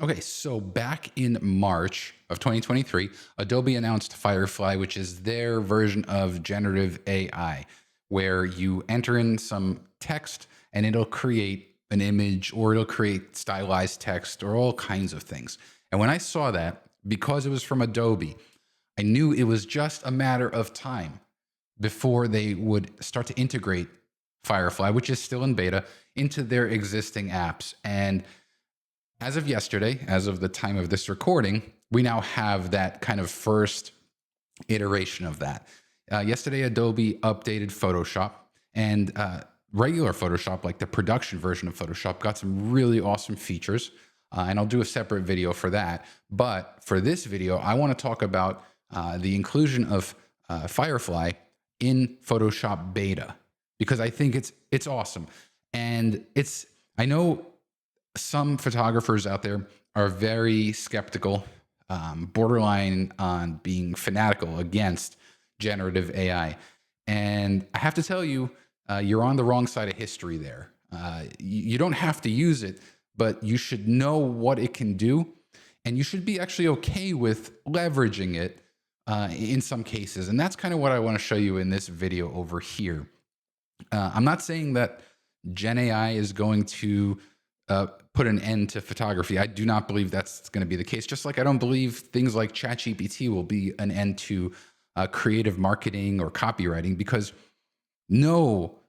Okay, so back in March of 2023, Adobe announced Firefly, which is their version of generative AI, where you enter in some text and it'll create an image or it'll create stylized text or all kinds of things. And when I saw that, because it was from Adobe, I knew it was just a matter of time before they would start to integrate Firefly, which is still in beta, into their existing apps. And as of yesterday, as of the time of this recording, we now have that kind of first iteration of that. Yesterday, Adobe updated Photoshop, and regular Photoshop, like the production version of Photoshop, got some really awesome features. And I'll do a separate video for that. But for this video, I want to talk about the inclusion of Firefly in Photoshop beta because I think it's awesome, and it's I know some photographers out there are very skeptical, borderline on being fanatical against generative AI. And I have to tell you, you're on the wrong side of history there. You don't have to use it, but you should know what it can do. And you should be actually okay with leveraging it in some cases. And that's kind of what I want to show you in this video over here. I'm not saying that Gen AI is going to put an end to photography. I do not believe that's going to be the case. Just like I don't believe things like ChatGPT will be an end to creative marketing or copywriting, because no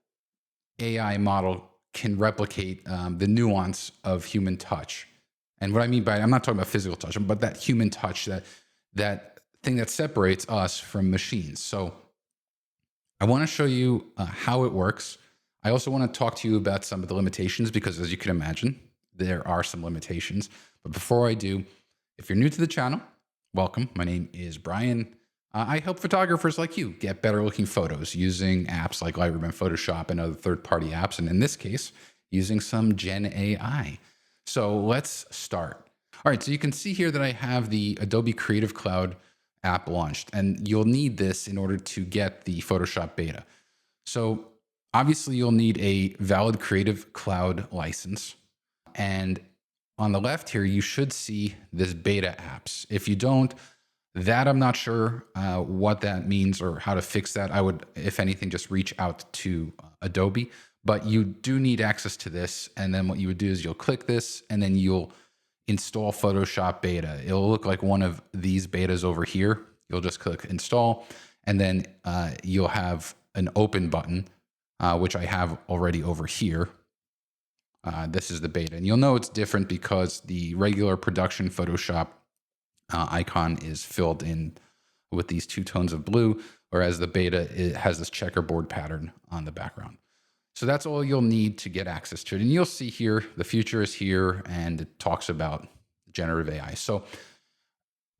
AI model can replicate the nuance of human touch. And what I mean by it, I'm not talking about physical touch, but that human touch, that thing that separates us from machines. So I want to show you how it works. I also want to talk to you about some of the limitations because, as you can imagine, there are some limitations. But before I do, if you're new to the channel, welcome. My name is Brian. I help photographers like you get better looking photos using apps like Lightroom and Photoshop and other third-party apps, and in this case, using some Gen AI. So let's start. All right, so you can see here that I have the Adobe Creative Cloud app launched, and you'll need this in order to get the Photoshop beta. So obviously you'll need a valid Creative Cloud license. And on the left here, you should see this beta apps. If you don't, that I'm not sure what that means or how to fix that. I would, if anything, just reach out to Adobe. But you do need access to this. And then what you would do is you'll click this and then you'll install Photoshop beta. It'll look like one of these betas over here. You'll just click install, and then you'll have an open button, which I have already over here. This is the beta, and you'll know it's different because the regular production Photoshop icon is filled in with these two tones of blue, whereas the beta, it has this checkerboard pattern on the background. So that's all you'll need to get access to it. And you'll see here, the future is here, and it talks about generative AI. So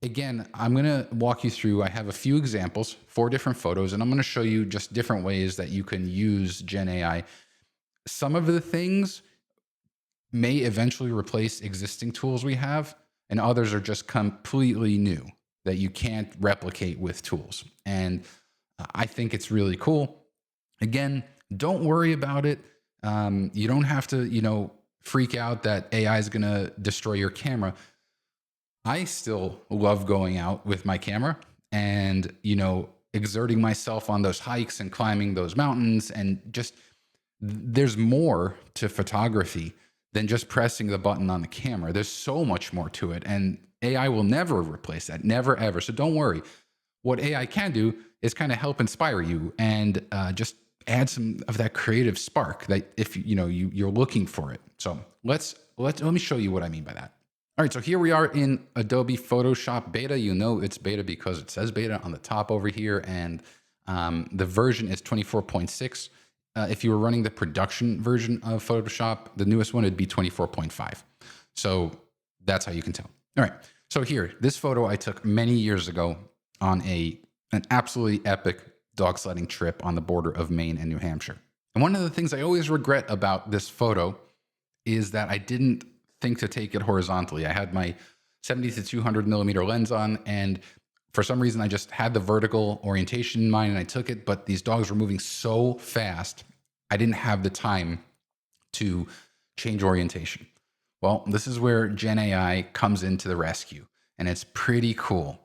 again, I'm going to walk you through, I have a few examples, 4 different photos, and I'm going to show you just different ways that you can use Gen AI. Some of the things may eventually replace existing tools we have, and others are just completely new that you can't replicate with tools. And I think it's really cool. Again, don't worry about it. You don't have to, freak out that AI is going to destroy your camera. I still love going out with my camera and, exerting myself on those hikes and climbing those mountains. And just there's more to photography than just pressing the button on the camera. There's so much more to it. And AI will never replace that, never, ever. So don't worry. What AI can do is kind of help inspire you and just add some of that creative spark that if you're looking for it. So let me show you what I mean by that. All right, so here we are in Adobe Photoshop beta. You know it's beta because it says beta on the top over here, and the version is 24.6. If you were running the production version of Photoshop, the newest one would be 24.5. So that's how you can tell. All right, so here, this photo I took many years ago on an absolutely epic dog sledding trip on the border of Maine and New Hampshire. And one of the things I always regret about this photo is that I didn't think to take it horizontally. I had my 70 to 200 millimeter lens on, and for some reason I just had the vertical orientation in mind and I took it, but these dogs were moving so fast, I didn't have the time to change orientation. Well, this is where Gen AI comes into the rescue, and it's pretty cool.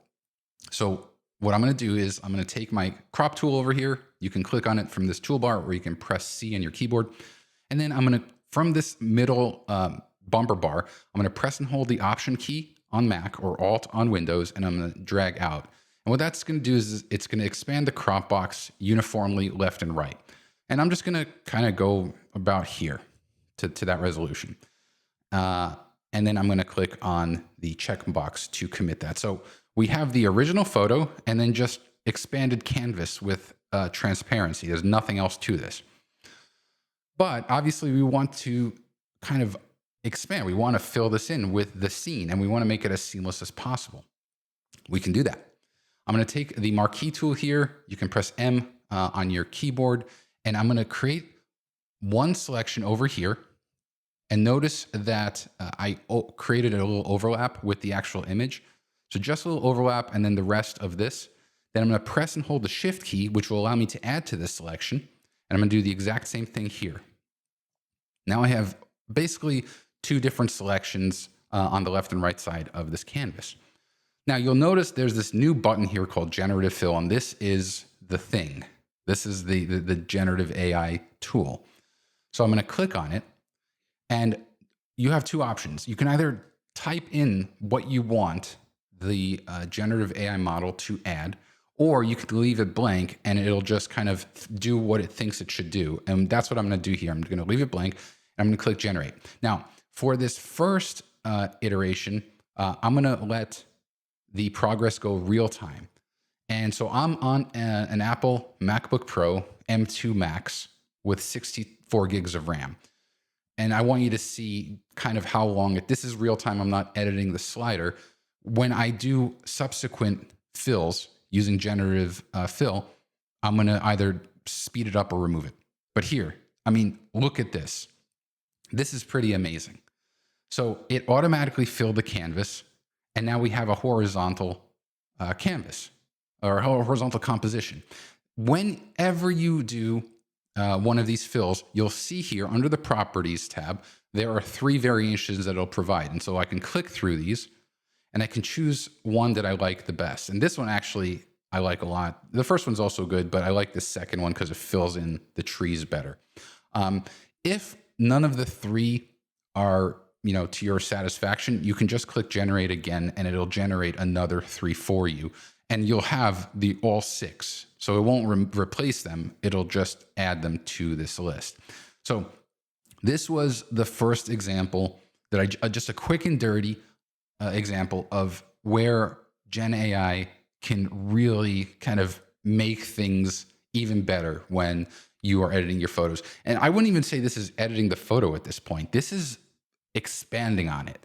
So what I'm going to do is I'm going to take my crop tool over here. You can click on it from this toolbar, or you can press C on your keyboard. And then I'm going to, from this middle bumper bar, I'm going to press and hold the Option key on Mac or Alt on Windows, and I'm going to drag out. And what that's going to do is it's going to expand the crop box uniformly left and right. And I'm just going to kind of go about here to that resolution. And then I'm going to click on the checkbox to commit that. So we have the original photo and then just expanded canvas with transparency. There's nothing else to this. But obviously we want to kind of expand. We want to fill this in with the scene, and we want to make it as seamless as possible. We can do that. I'm going to take the marquee tool here. You can press M on your keyboard, and I'm going to create one selection over here. And notice that I created a little overlap with the actual image. So just a little overlap, and then the rest of this. Then I'm going to press and hold the Shift key, which will allow me to add to this selection. And I'm going to do the exact same thing here. Now I have basically two different selections on the left and right side of this canvas. Now you'll notice there's this new button here called Generative Fill, and this is the thing. This is the generative AI tool. So I'm going to click on it, and you have two options. You can either type in what you want the generative AI model to add, or you could leave it blank and it'll just kind of do what it thinks it should do. And that's what I'm going to do here. I'm going to leave it blank, and I'm going to click generate. Now, for this first iteration, I'm going to let the progress go real time. And so I'm on an Apple MacBook Pro M2 Max with 64 gigs of RAM. And I want you to see kind of how long this is real time. I'm not editing the slider. When I do subsequent fills using Generative Fill, I'm going to either speed it up or remove it. But here, I mean, look at this. This is pretty amazing. So it automatically filled the canvas, and now we have a horizontal canvas or a horizontal composition. Whenever you do one of these fills, you'll see here under the Properties tab, there are three variations that it'll provide. And so I can click through these, and I can choose one that I like the best. And this one actually I like a lot. The first one's also good, but I like the second one because it fills in the trees better. If none of the three are to your satisfaction, you can just click generate again, and it'll generate another three for you. And you'll have the all six. So it won't replace them. It'll just add them to this list. So this was the first example that just a quick and dirty example of where Gen AI can really kind of make things even better when you are editing your photos. And I wouldn't even say this is editing the photo at this point. This is expanding on it.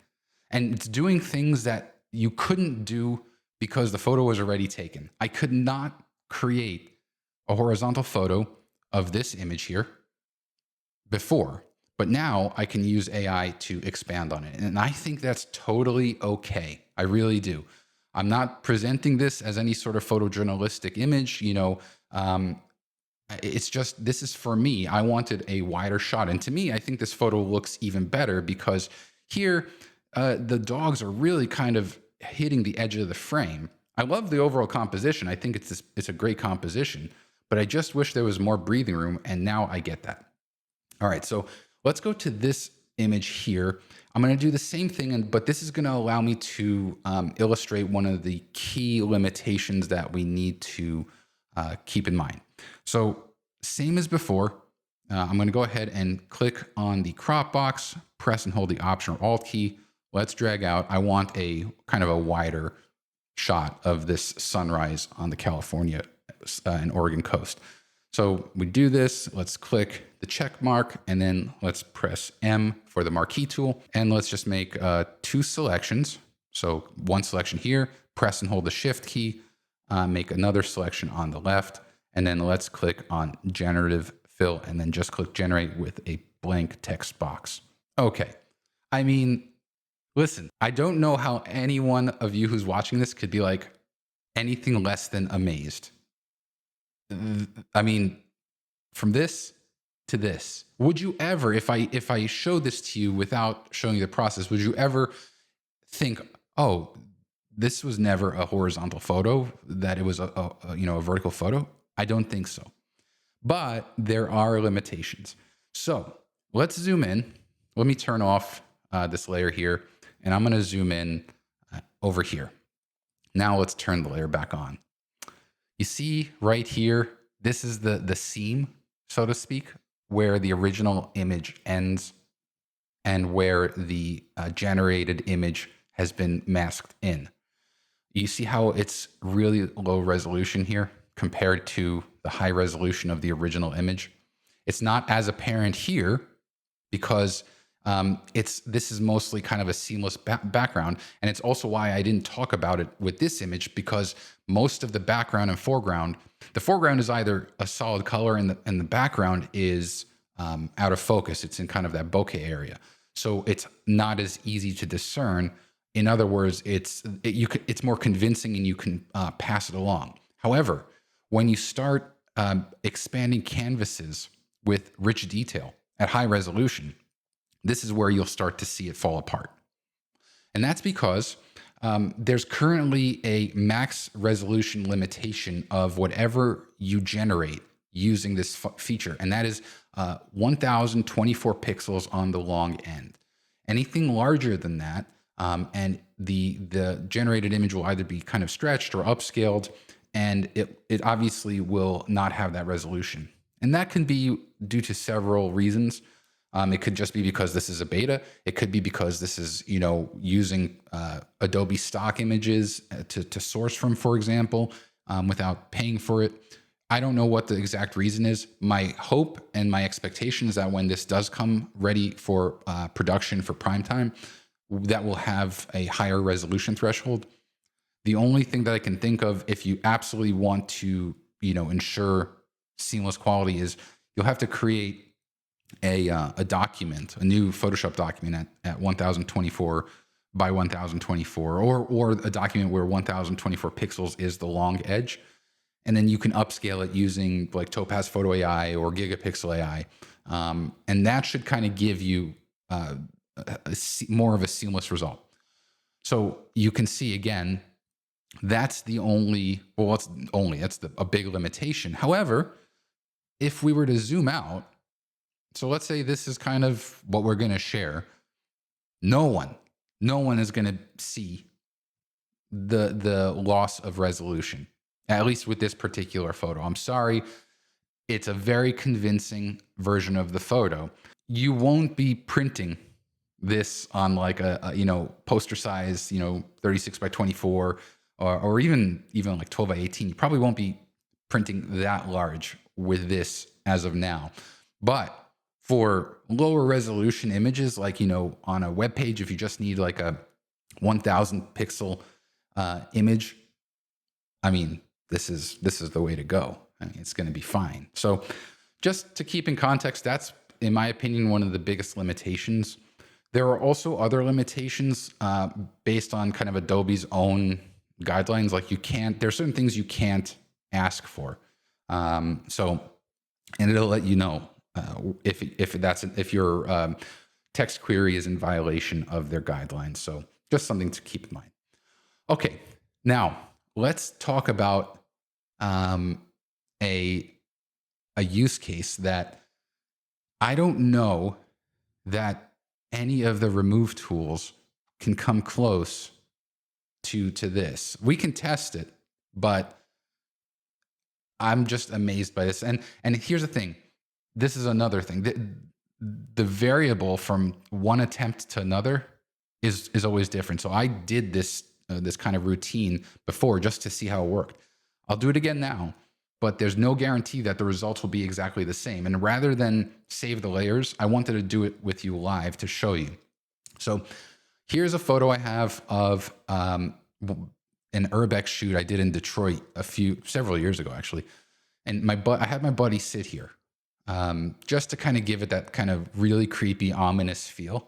And it's doing things that you couldn't do because the photo was already taken. I could not create a horizontal photo of this image here before, but now I can use AI to expand on it. And I think that's totally okay. I really do. I'm not presenting this as any sort of photojournalistic image, it's just, this is for me. I wanted a wider shot. And to me, I think this photo looks even better because here, the dogs are really kind of hitting the edge of the frame. I love the overall composition. I think it's a great composition, but I just wish there was more breathing room, and now I get that. All right, so let's go to this image here. I'm going to do the same thing, but this is going to allow me to illustrate one of the key limitations that we need to keep in mind. So same as before, I'm going to go ahead and click on the crop box, press and hold the Option or Alt key. Let's drag out. I want a kind of a wider shot of this sunrise on the California and Oregon coast. So we do this, let's click the check mark, and then let's press M for the marquee tool. And let's just make two selections. So one selection here, press and hold the Shift key, make another selection on the left, and then let's click on Generative Fill, and then just click Generate with a blank text box. Okay, I mean, listen, I don't know how any one of you who's watching this could be like anything less than amazed. I mean, from this to this? Would you ever, if I show this to you without showing you the process, would you ever think, oh, this was never a horizontal photo, that it was a vertical photo? I don't think so. But there are limitations. So let's zoom in. Let me turn off this layer here, and I'm going to zoom in over here. Now let's turn the layer back on. You see right here, this is the seam, so to speak, where the original image ends and where the generated image has been masked in. You see how it's really low resolution here compared to the high resolution of the original image? It's not as apparent here because this is mostly kind of a seamless background. And it's also why I didn't talk about it with this image, because most of the background and foreground, the foreground is either a solid color and the background is out of focus. It's in kind of that bokeh area. So it's not as easy to discern. In other words, it's more convincing and you can pass it along. However, when you start expanding canvases with rich detail at high resolution, this is where you'll start to see it fall apart. And that's because there's currently a max resolution limitation of whatever you generate using this feature, and that is 1024 pixels on the long end. Anything larger than that, and the generated image will either be kind of stretched or upscaled, and it obviously will not have that resolution. And that can be due to several reasons. It could just be because this is a beta. It could be because this is, using Adobe stock images to source from, for example, without paying for it. I don't know what the exact reason is. My hope and my expectation is that when this does come ready for production for prime time, that will have a higher resolution threshold. The only thing that I can think of, if you absolutely want to, ensure seamless quality, is you'll have to create a document, a new Photoshop document at 1024 by 1024, or a document where 1024 pixels is the long edge. And then you can upscale it using like Topaz Photo AI or Gigapixel AI. And that should kind of give you more of a seamless result. So you can see again, that's a big limitation. However, if we were to zoom out, so let's say this is kind of what we're going to share. No one is going to see the loss of resolution, at least with this particular photo. I'm sorry. It's a very convincing version of the photo. You won't be printing this on like a poster size, 36 by 24 or even like 12 by 18. You probably won't be printing that large with this as of now. But for lower resolution images, like, on a web page, if you just need like a 1000 pixel image, I mean, this is the way to go. I mean, it's going to be fine. So just to keep in context, that's, in my opinion, one of the biggest limitations. There are also other limitations based on kind of Adobe's own guidelines. Like there are certain things you can't ask for. And it'll let you know if your text query is in violation of their guidelines. So just something to keep in mind. Okay, now let's talk about a use case that I don't know that any of the remove tools can come close to this. We can test it, but I'm just amazed by this. And here's the thing. This is another thing. The variable from one attempt to another is always different. So I did this kind of routine before just to see how it worked. I'll do it again now, but there's no guarantee that the results will be exactly the same. And rather than save the layers, I wanted to do it with you live to show you. So here's a photo I have of an urbex shoot I did in Detroit several years ago, actually. And I had my buddy sit here just to kind of give it that kind of really creepy, ominous feel.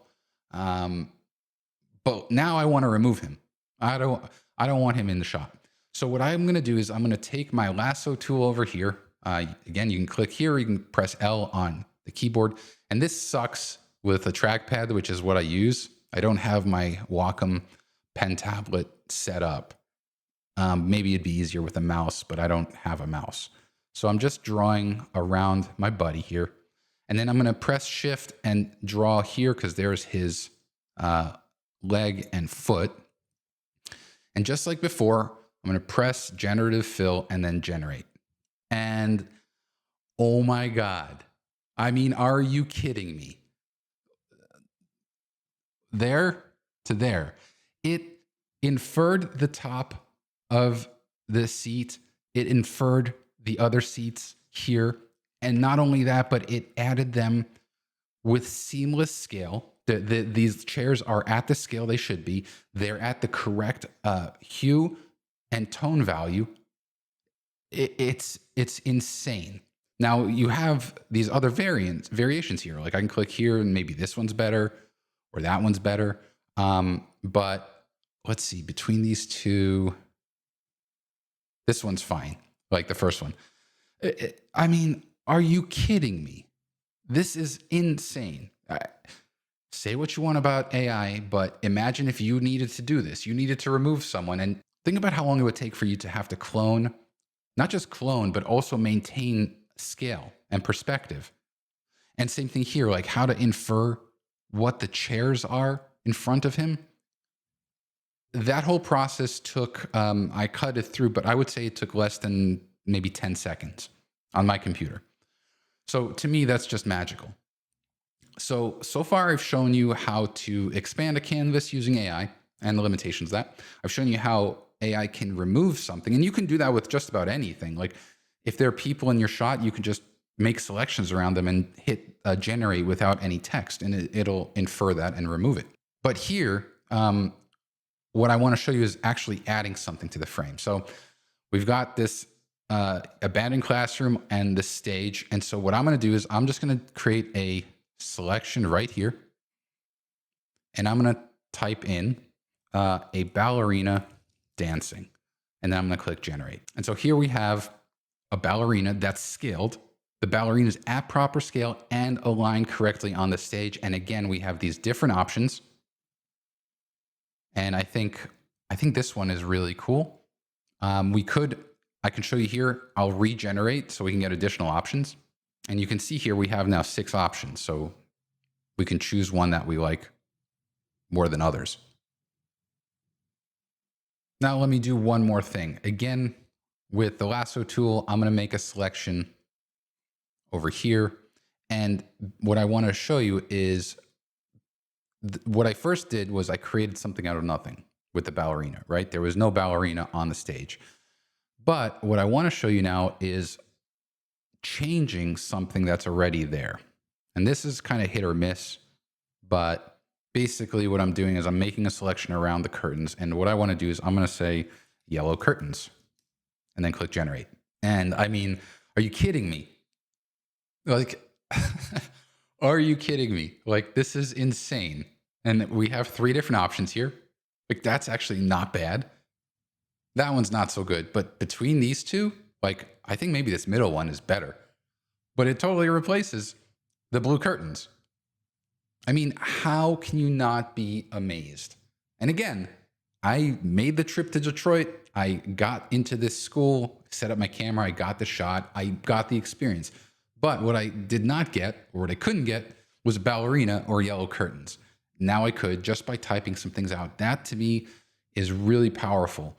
But now I want to remove him. I don't want him in the shot. So what I'm going to do is I'm going to take my lasso tool over here. Again, you can click here, or you can press L on the keyboard. And this sucks with a trackpad, which is what I use. I don't have my Wacom pen tablet set up. Maybe it'd be easier with a mouse, but I don't have a mouse. So I'm just drawing around my buddy here. And then I'm going to press shift and draw here because there's his leg and foot. And just like before, I'm going to press generative fill and then generate. And oh my God. I mean, are you kidding me? There to there. It inferred the top of the seat. It inferred the other seats here. And not only that, but it added them with seamless scale. These chairs are at the scale they should be. They're at the correct hue and tone value. It's insane. Now you have these other variations here. Like I can click here and maybe this one's better or that one's better. But let's see, between these two, this one's fine. Like the first one. I mean, are you kidding me? This is insane. Say what you want about AI, but imagine if you needed to do this. You needed to remove someone, and think about how long it would take for you to have to clone, not just clone, but also maintain scale and perspective. And same thing here, like how to infer what the chairs are in front of him. That whole process took, I cut it through, but I would say it took less than maybe 10 seconds on my computer. So to me, that's just magical. So far I've shown you how to expand a canvas using AI and the limitations of that. I've shown you how AI can remove something, and you can do that with just about anything. Like if there are people in your shot, you can just make selections around them and hit generate without any text, and it'll infer that and remove it. But here, what I want to show you is actually adding something to the frame. So we've got this abandoned classroom and the stage. And so what I'm going to do is I'm just going to create a selection right here. And I'm going to type in a ballerina dancing. And then I'm going to click generate. And so here we have a ballerina that's scaled. The ballerina is at proper scale and aligned correctly on the stage. And again, we have these different options. And I think this one is really cool. I can show you here, I'll regenerate so we can get additional options. And you can see here we have now 6 options. So we can choose one that we like more than others. Now let me do one more thing. Again, with the lasso tool, I'm going to make a selection over here. And what I want to show you is what I first did was I created something out of nothing with the ballerina, right? There was no ballerina on the stage. But what I want to show you now is changing something that's already there. And this is kind of hit or miss, but basically what I'm doing is I'm making a selection around the curtains. And what I want to do is I'm going to say yellow curtains and then click generate. And I mean, are you kidding me? Like, are you kidding me? Like, this is insane. And we have 3 different options here. Like, that's actually not bad. That one's not so good. But between these two, like, I think maybe this middle one is better. But it totally replaces the blue curtains. I mean, how can you not be amazed? And again, I made the trip to Detroit. I got into this school, set up my camera. I got the shot. I got the experience. But what I did not get, or what I couldn't get, was ballerina or yellow curtains. Now I could just by typing some things out. That to me is really powerful.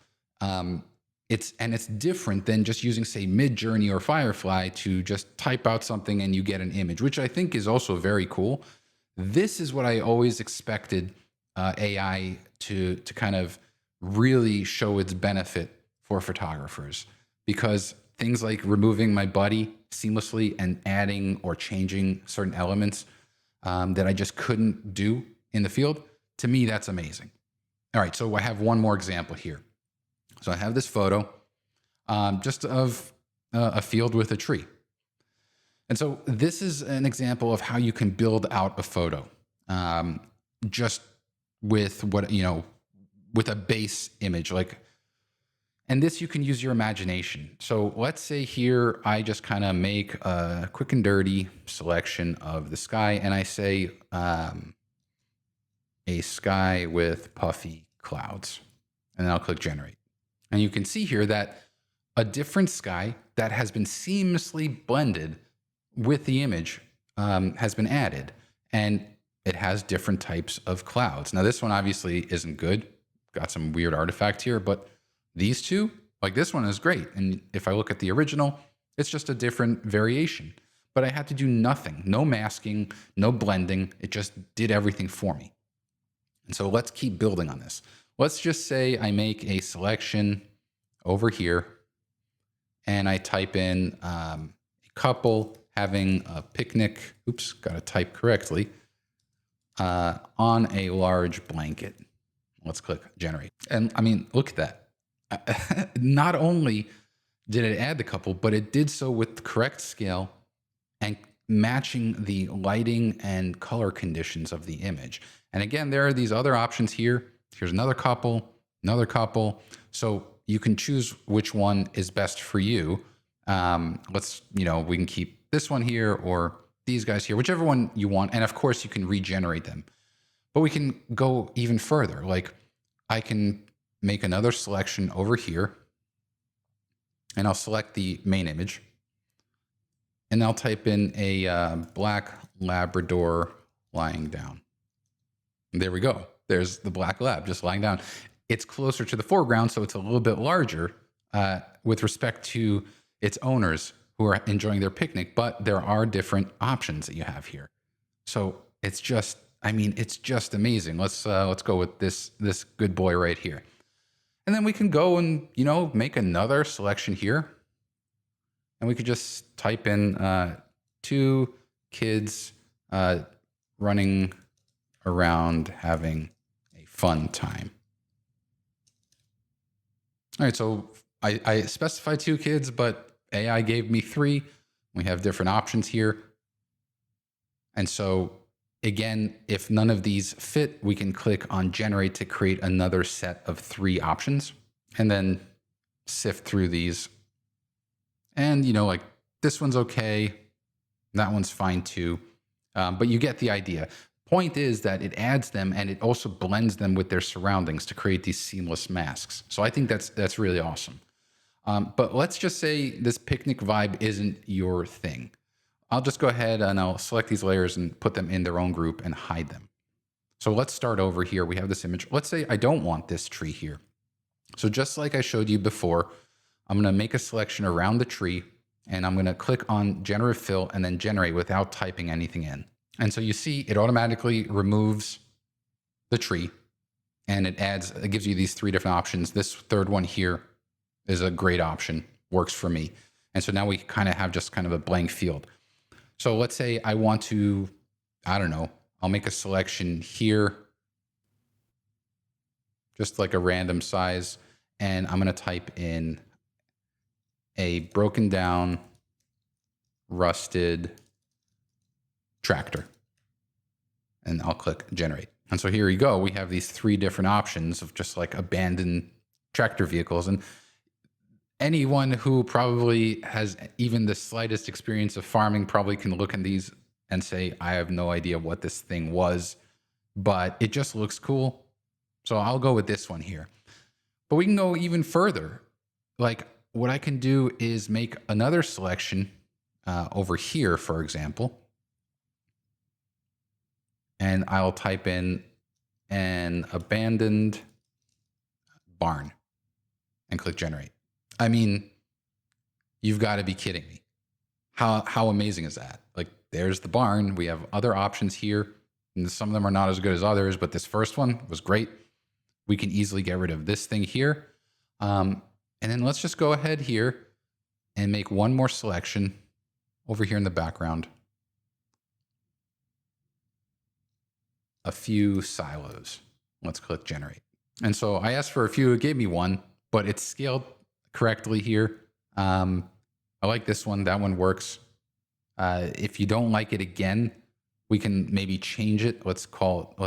It's different than just using, say, Midjourney or Firefly to just type out something and you get an image, which I think is also very cool. This is what I always expected AI to kind of really show its benefit for photographers, because things like removing my buddy seamlessly and adding or changing certain elements that I just couldn't do in the field, to me, that's amazing. All right, so I have one more example here. So I have this photo just of a field with a tree. And so this is an example of how you can build out a photo just with with a base image. And this, you can use your imagination. So let's say here, I just kind of make a quick and dirty selection of the sky, and I say a sky with puffy clouds, and then I'll click generate. And you can see here that a different sky that has been seamlessly blended with the image has been added, and it has different types of clouds. Now, this one obviously isn't good. Got some weird artifact here, but these two, like this one is great. And if I look at the original, it's just a different variation. But I had to do nothing, no masking, no blending. It just did everything for me. And so let's keep building on this. Let's just say I make a selection over here, and I type in a couple having a picnic, oops, got to type correctly, on a large blanket. Let's click generate. And I mean, look at that. Not only did it add the couple, but it did so with the correct scale and matching the lighting and color conditions of the image. And again, there are these other options here. Here's another couple, another couple. So you can choose which one is best for you. We can keep this one here or these guys here, whichever one you want. And of course you can regenerate them, but we can go even further. Like I can make another selection over here, and I'll select the main image, and I'll type in a black Labrador lying down. And there we go. There's the black lab just lying down. It's closer to the foreground, so it's a little bit larger with respect to its owners who are enjoying their picnic, but there are different options that you have here. So it's just, I mean, it's just amazing. Let's go with this good boy right here. And then we can go and, make another selection here. And we could just type in 2 kids running around having a fun time. All right, so I specified 2 kids, but AI gave me 3. We have different options here. And so again, if none of these fit, we can click on generate to create another set of 3 options and then sift through these. And, like this one's okay. That one's fine too. But you get the idea. Point is that it adds them and it also blends them with their surroundings to create these seamless masks. So I think that's really awesome. But let's just say this picnic vibe isn't your thing. I'll just go ahead and I'll select these layers and put them in their own group and hide them. So let's start over here. We have this image. Let's say I don't want this tree here. So just like I showed you before, I'm going to make a selection around the tree, and I'm going to click on Generative Fill and then generate without typing anything in. And so you see it automatically removes the tree, and it gives you these 3 different options. This third one here is a great option, works for me. And so now we kind of have just kind of a blank field. So let's say I want to, I don't know, I'll make a selection here, just like a random size, and I'm going to type in a broken down, rusted tractor, and I'll click generate. And so here you go. We have these 3 different options of just like abandoned tractor vehicles. And anyone who probably has even the slightest experience of farming probably can look at these and say, I have no idea what this thing was, but it just looks cool. So I'll go with this one here. But we can go even further. Like what I can do is make another selection over here, for example, and I'll type in an abandoned barn and click generate. I mean, you've got to be kidding me. How amazing is that? Like, there's the barn. We have other options here. And some of them are not as good as others, but this first one was great. We can easily get rid of this thing here. And then let's just go ahead here and make one more selection over here in the background. A few silos. Let's click generate. And so I asked for a few, it gave me 1, but it's scaled correctly here. I like this one, that one works. If you don't like it again, we can maybe change it. Let's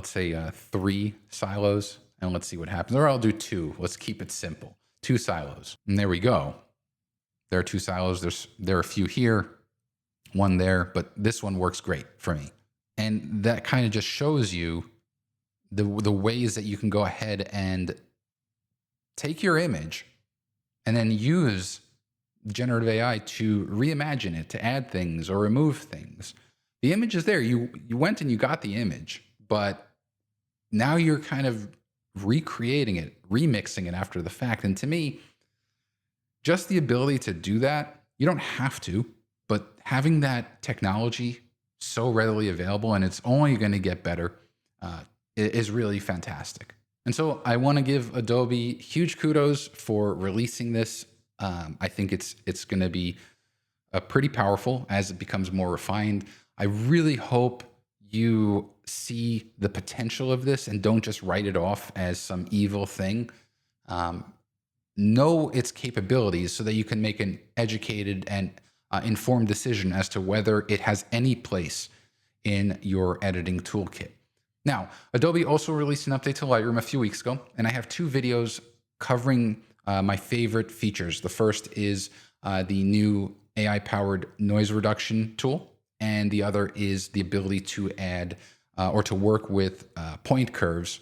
say 3 silos, and let's see what happens. Or I'll do 2. Let's keep it simple. 2 silos. And there we go. There are 2 silos. There are a few here, one there, but this one works great for me. And that kind of just shows you the ways that you can go ahead and take your image and then use generative AI to reimagine it, to add things or remove things. The image is there. You went and you got the image, but now you're kind of recreating it, remixing it after the fact. And to me, just the ability to do that, you don't have to, but having that technology so readily available, and it's only going to get better, is really fantastic. And so I want to give Adobe huge kudos for releasing this. I think it's going to be pretty powerful as it becomes more refined. I really hope you see the potential of this and don't just write it off as some evil thing. Know its capabilities so that you can make an educated and informed decision as to whether it has any place in your editing toolkit. Now, Adobe also released an update to Lightroom a few weeks ago, and I have 2 videos covering my favorite features. The first is the new AI-powered noise reduction tool, and the other is the ability to add or to work with point curves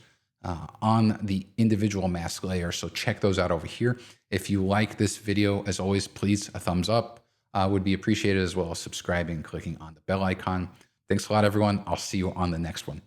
on the individual mask layer. So check those out over here. If you like this video, as always, please a thumbs up would be appreciated, as well as subscribing and clicking on the bell icon. Thanks a lot, everyone. I'll see you on the next one.